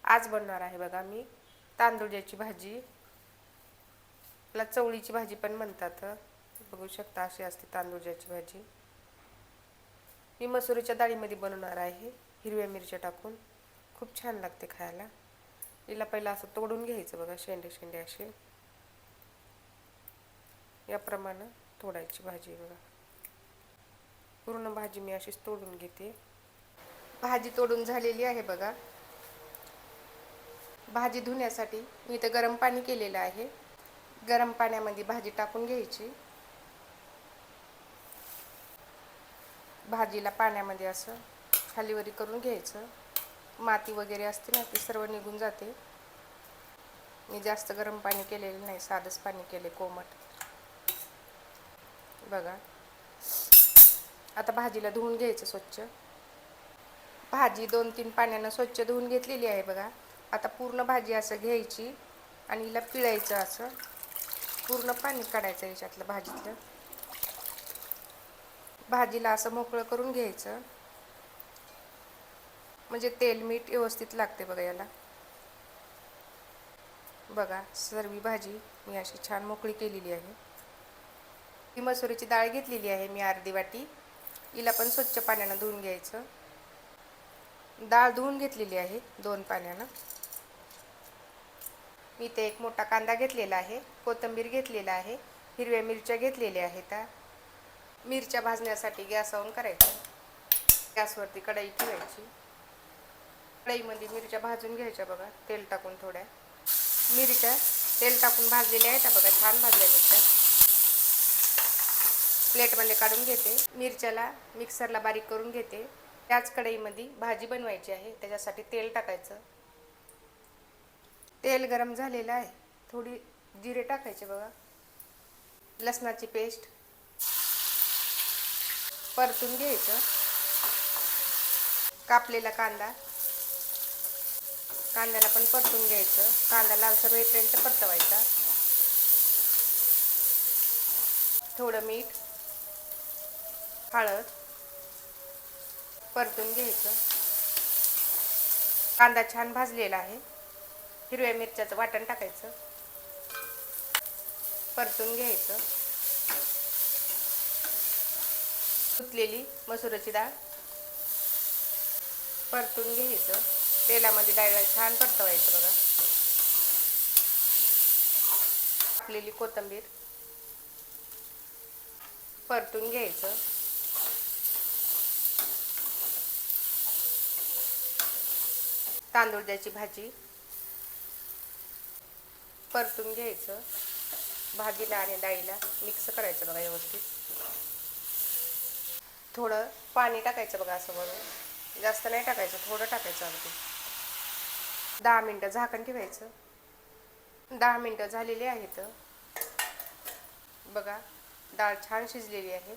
आज बनवणार आहे बघा मी तांदूळची भाजी, याला चवळीची भाजी पण म्हणतात. बघू शकता अशी असते तांदूळची भाजी. मी मसुरीच्या डाळीमध्ये बनवणार आहे, हिरव्या मिरच्या टाकून. खूप छान लागते खायला. हिला पहिला असं तोडून घ्यायचं बघा, शेंडे शेंडे असे याप्रमाणे तोडायची भाजी बघा. पूर्ण भाजी मी अशीच तोडून घेते. भाजी तोडून झालेली आहे बघा. भाजी धुण्यासाठी मी इथे गरम पाणी केलेलं आहे. गरम पाण्यामध्ये भाजी टाकून घ्यायची. भाजीला पाण्यामध्ये असं खालीवरी करून घ्यायचं. माती वगैरे असते ना, ती सर्व निघून जाते. मी जास्त गरम पाणी केलेलं नाही, साधंच पाणी केले कोमट बघा. आता भाजीला धुवून घ्यायचं स्वच्छ. भाजी 2-3 पाण्यानं स्वच्छ धुवून घेतलेली आहे बघा. आता पूर्ण भाजी असं घ्यायची आणि हिला पिळायचं. असं पूर्ण पाणी काढायचं याच्यातलं भाजीतलं. भाजीला असं मोकळं करून घ्यायचं, म्हणजे तेल मीठ व्यवस्थित लागते बघा याला. बघा सर्व भाजी मी अशी छान मोकळी केलेली आहे. ही मसुरीची डाळ घेतलेली आहे मी अर्धी वाटी. हिला पण स्वच्छ पाण्यानं धुवून घ्यायचं. डाळ धुवून घेतलेली आहे 2 पाण्यानं. मी ते एक मोठा कांदा घेतलेला आहे, कोथिंबीर घेतलेला आहे, हिरव्या मिरच्या घेतलेल्या आहेत. मिरच्या भाजण्यासाठी गॅस ऑन करायचा. गॅसवरती कढई ठेवायची. कढईमध्ये मिरच्या भाजून घ्यायच्या बघा, तेल टाकून. थोड्या मिरच्या तेल टाकून भाजलेल्या आहेत बघा, छान भाजल्या मिरच्या. प्लेटमध्ये काढून घेते. मिरच्याला मिक्सरला बारीक करून घेते. त्याच कढईमध्ये भाजी बनवायची आहे, त्याच्यासाठी तेल टाकायचं. तेल गरम झालेलं आहे. थोडी जिरे टाकायचे बघा. लसणाची पेस्ट परतून घ्यायचं. कापलेला कांदा, कांद्याला पण परतून घ्यायचं. कांदा लालसर होईपर्यंत परतवायचा. थोडं मीठ, हळद परतून घ्यायचं. कांदा छान भाजलेला आहे. हिरव्या मिरच्याचं वाटण टाकायचं, परतून घ्यायचं. धुतलेली मसुराची डाळ परतून घ्यायचं. तेलामध्ये डाळीला छान परतवायचं बघा. कापलेली कोथिंबीर परतून घ्यायचं. तांदूळची भाजी परतून घ्यायचं. भाजीला आणि डाळीला मिक्स करायचं बघा व्यवस्थित. थोडं पाणी टाकायचं बघा, असं म्हणून जास्त नाही टाकायचं, थोडं टाकायचं. अगदी 10 मिनटं झाकण ठेवायचं. 10 मिनटं झालेली आहेत बघा. डाळ छान शिजलेली आहे.